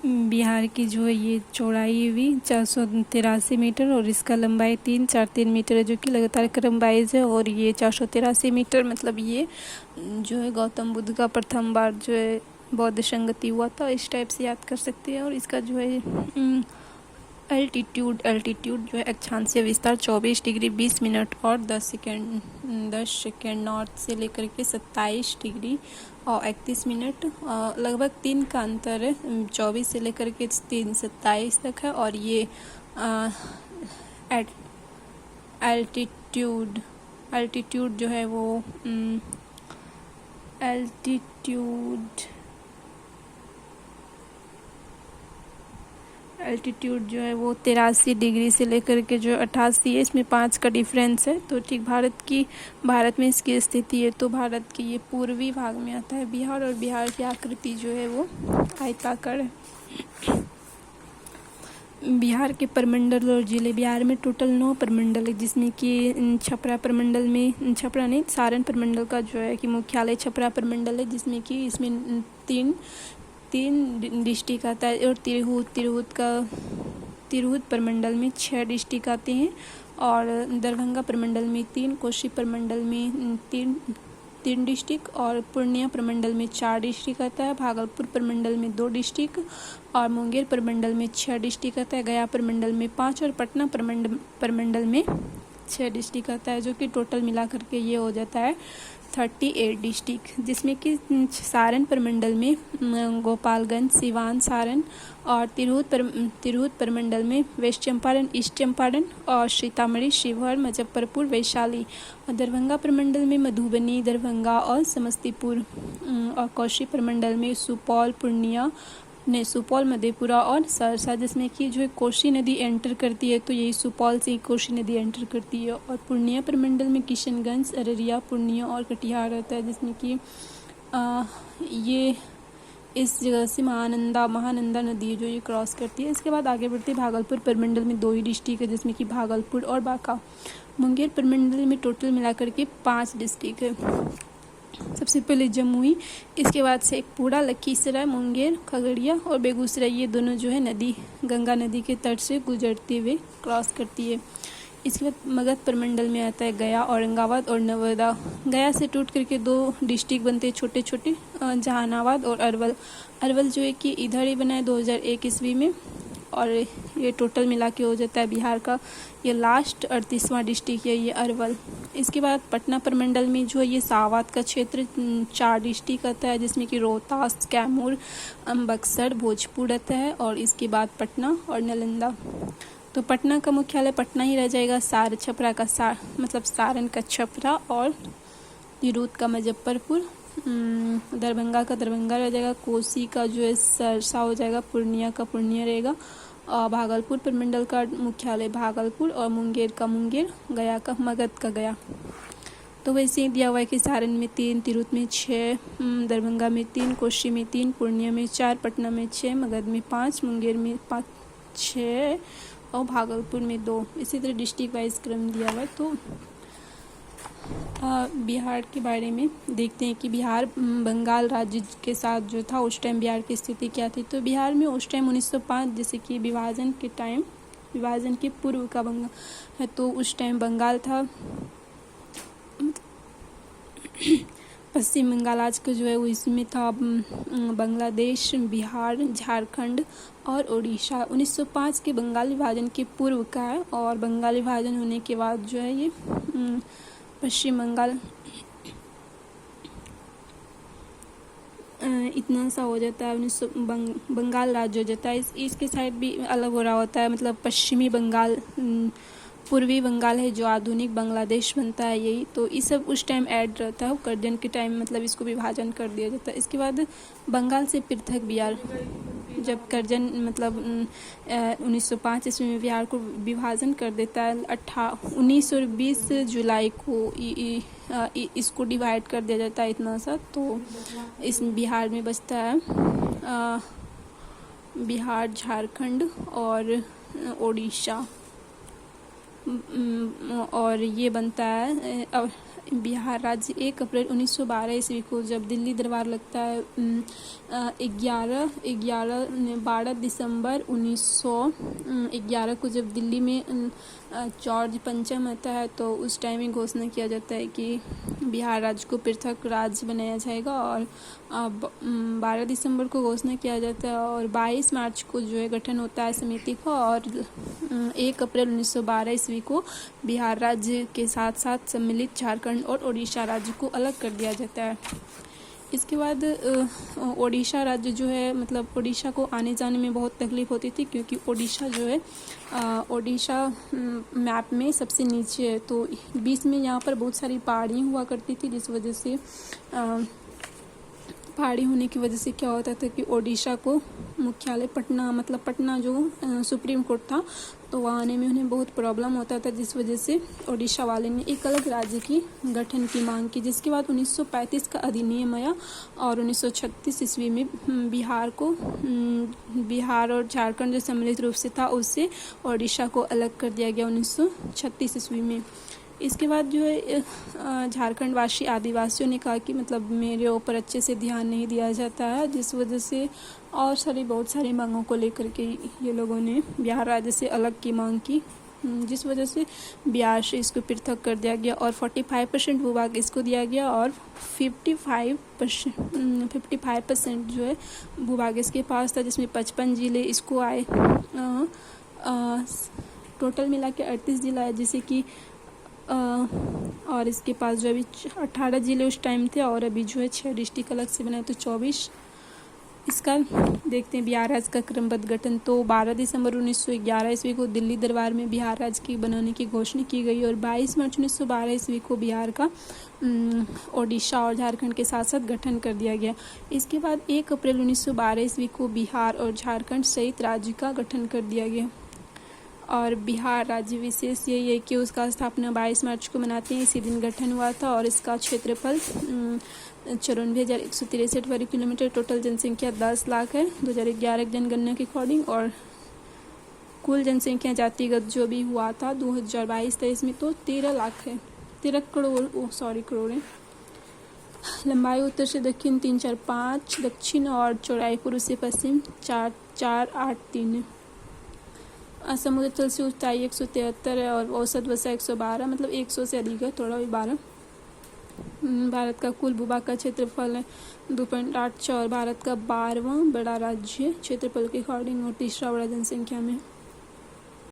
बिहार की जो है ये चौड़ाई हुई 483 मीटर और इसका लंबाई 343 मीटर है, जो कि लगातार क्रम वाइज है। और ये 483 मीटर मतलब ये जो है गौतम बुद्ध का प्रथम बार जो है बौद्ध संगति हुआ था, इस टाइप से याद कर सकते हैं। और इसका जो है अल्टीट्यूड जो है अक्षांशीय विस्तार 24 डिग्री 20 मिनट और 10 सेकेंड नॉर्थ से लेकर के 27 डिग्री और 31 मिनट, लगभग 3 का अंतर है। 24 से लेकर के 27 तक है। और ये अल्टीट्यूड जो है वो अल्टीट्यूड जो है वो 83 डिग्री से लेकर के जो 88 है, इसमें 5 का डिफरेंस है। तो ठीक भारत में इसकी स्थिति है तो भारत के ये पूर्वी भाग में आता है बिहार, और बिहार की आकृति जो है वो आयताकार है। बिहार के प्रमंडल और जिले, बिहार में टोटल 9 प्रमंडल है, जिसमें कि छपरा प्रमंडल में सारण प्रमंडल का जो है कि मुख्यालय छपरा प्रमंडल है, जिसमें कि इसमें तीन डिस्ट्रिक्ट आता है। और तिरहुत प्रमंडल में 6 डिस्ट्रिक्ट आते हैं। और दरभंगा प्रमंडल में 3, कोसी प्रमंडल में 3 डिस्ट्रिक्ट और पूर्णिया प्रमंडल में 4 डिस्ट्रिक्ट आता है। भागलपुर प्रमंडल में 2 डिस्ट्रिक्ट और मुंगेर प्रमंडल में 6 डिस्ट्रिक्ट आता है। गया प्रमंडल में 5 और पटना प्रमंडल में 6 डिस्ट्रिक्ट आता है, जो कि टोटल मिला करके ये हो जाता है 38 डिस्ट्रिक्ट, जिसमें कि सारण प्रमंडल में गोपालगंज, सिवान, सारण और तिरहुत प्रमंडल में वेस्ट चंपारण, ईस्ट चंपारण और सीतामढ़ी, शिवहर, मुजफ्फरपुर, वैशाली। और दरभंगा प्रमंडल में मधुबनी, दरभंगा और समस्तीपुर। और कोसी प्रमंडल में सुपौल, मधेपुरा और सहरसा, जिसमें कि जो है कोसी नदी एंटर करती है, तो यही सुपौल से कोसी नदी एंटर करती है। और पूर्णिया प्रमंडल में किशनगंज, अररिया, पूर्णिया और कटिहार रहता है, जिसमें कि ये इस जगह से महानंदा नदी जो ये क्रॉस करती है। इसके बाद आगे बढ़ते भागलपुर प्रमंडल में 2 ही डिस्ट्रिक्ट है, जिसमें कि भागलपुर और बांका। मुंगेर प्रमंडल में टोटल मिलाकर के 5 डिस्ट्रिक्ट है। सबसे पहले जमुई, इसके बाद से पूरा लखीसराय, मुंगेर, खगड़िया और बेगूसराय, ये दोनों जो है नदी गंगा नदी के तट से गुजरते हुए क्रॉस करती है। इसके बाद मगध प्रमंडल में आता है गया, औरंगाबाद और नवादा। गया से टूट करके 2 डिस्ट्रिक्ट बनते हैं छोटे छोटे, जहानाबाद और अरवल जो है कि इधर ही बना है 2001 ईस्वी में। और ये टोटल मिला के हो जाता है बिहार का ये लास्ट 38वां डिस्ट्रिक्ट है ये अरवल। इसके बाद पटना प्रमंडल में जो है ये सावात का क्षेत्र 4 डिस्ट्रिक्ट आता है, जिसमें कि रोहतास, कैमूर, बक्सर, भोजपुर आता है। और इसके बाद पटना और नालंदा। तो पटना का मुख्यालय पटना ही रह जाएगा। छपरा का मतलब सारण का छपरा और तिरहुत का मुजफ्फरपुर, दरभंगा का दरभंगा रह जाएगा, कोसी का जो है सरसा हो जाएगा, पूर्णिया का पूर्णिया रहेगा। और भागलपुर प्रमंडल का मुख्यालय भागलपुर और मुंगेर का मुंगेर, गया का मगध का गया। तो वैसे ही दिया हुआ है कि सारण में 3, तिरहुत में 6, दरभंगा में 3, कोसी में 3, पूर्णिया में 4, पटना में 6, मगध में 5, मुंगेर में 5, 6 और भागलपुर में 2। इसी तरह डिस्ट्रिक्ट वाइज क्रम दिया हुआ है। तो बिहार के बारे में देखते हैं कि बिहार बंगाल राज्य के साथ जो था उस टाइम बिहार की स्थिति क्या थी। तो बिहार में उस टाइम 1905 जैसे कि विभाजन के पूर्व का बंगाल है, तो उस टाइम बंगाल था। पश्चिम बंगाल आज का जो है वो इसमें था बांग्लादेश, बिहार, झारखंड और उड़ीसा। 1905 के बंगाल विभाजन के पूर्व का है। और बंगाल विभाजन होने के बाद जो है ये पश्चिम बंगाल इतना सा हो जाता है। बंगाल राज्य हो जाता है। इसके साइड भी अलग हो रहा होता है, मतलब पश्चिमी बंगाल, पूर्वी बंगाल है जो आधुनिक बांग्लादेश बनता है यही। तो ये सब उस टाइम ऐड रहता है, कर्जन के टाइम मतलब इसको विभाजन कर दिया जाता है। इसके बाद बंगाल से पृथक बिहार, जब कर्जन मतलब 1905 ईस्वी में बिहार को विभाजन कर देता है। 19 और 20 जुलाई को इसको डिवाइड कर दिया जाता है इतना सा। तो इस बिहार में बचता है बिहार, झारखंड और उड़ीसा। और ये बनता है बिहार राज्य 1 अप्रैल 1912 ईस्वी को जब दिल्ली दरबार लगता है 12 दिसंबर 1911 को जब दिल्ली में जॉर्ज पंचम आता है तो उस टाइम ही घोषणा किया जाता है कि बिहार राज्य को पृथक राज्य बनाया जाएगा। और 12 दिसंबर को घोषणा किया जाता है और 22 मार्च को जो है गठन होता है समिति का। और 1 अप्रैल 1912 ईस्वी को बिहार राज्य के साथ साथ सम्मिलित झारखंड और ओडिशा राज्य को अलग कर दिया जाता है। इसके बाद ओडिशा राज्य जो है मतलब ओडिशा को आने जाने में बहुत तकलीफ होती थी क्योंकि ओडिशा जो है ओडिशा मैप में सबसे नीचे है, तो बीच में यहाँ पर बहुत सारी पहाड़ियाँ हुआ करती थी, जिस वजह से पहाड़ी होने की वजह से क्या होता था कि ओडिशा को मुख्यालय पटना मतलब पटना जो सुप्रीम कोर्ट था तो वहाँ आने में उन्हें बहुत प्रॉब्लम होता था, जिस वजह से ओडिशा वाले ने एक अलग राज्य की गठन की मांग की। जिसके बाद 1935 का अधिनियम आया और 1936 ईस्वी में बिहार और झारखंड जो सम्मिलित रूप से था उससे ओडिशा को अलग कर दिया गया 1936 ईस्वी में। इसके बाद जो है झारखंड वासी आदिवासियों ने कहा कि मतलब मेरे ऊपर अच्छे से ध्यान नहीं दिया जाता है, जिस वजह से और बहुत सारी मांगों को लेकर के ये लोगों ने बिहार राज्य से अलग की मांग की, जिस वजह से बिहार से इसको पृथक कर दिया गया और 45% भूभाग इसको दिया गया और 55% जो है भूभाग इसके पास था, जिसमें 55 जिले इसको आए। टोटल मिला के 38 जिला है, जैसे कि और इसके पास जो अभी 18 जिले उस टाइम थे और अभी जो है 6 डिस्ट्रिक्ट अलग से बनाए तो 24। इसका देखते हैं बिहार राज्य का क्रमबद्ध गठन। तो 12 दिसंबर 1911 ईस्वी को दिल्ली दरबार में बिहार राज्य की बनाने की घोषणा की गई और 22 मार्च 1912 ईस्वी को बिहार का ओडिशा और झारखंड के साथ साथ गठन कर दिया गया। इसके बाद 1 अप्रैल 1912 ईस्वी को बिहार और झारखंड सहित राज्य का गठन कर दिया गया। और बिहार राज्य विशेष यही है कि उसका स्थापना 22 मार्च को मनाते हैं, इसी दिन गठन हुआ था और इसका क्षेत्रफल 94,163 वर्ग किलोमीटर, टोटल जनसंख्या 10 लाख है 2011 जनगणना के अकॉर्डिंग। और कुल जनसंख्या जातिगत जो भी हुआ था 2022-23 में तो 13 लाख है, 13 करोड़ है। लंबाई उत्तर से दक्षिण 345, दक्षिण और चौड़ाई पूर्व से पश्चिम 4483 है। समुद्र तल से ऊंचाई 173 है और औसत वर्षा 112 मतलब 100 से अधिक है, थोड़ा भी 12। भारत का कुल भूभाग का क्षेत्रफल है 2.86 और भारत का 12वां बड़ा राज्य क्षेत्रफल के अकॉर्डिंग और तीसरा बड़ा जनसंख्या में।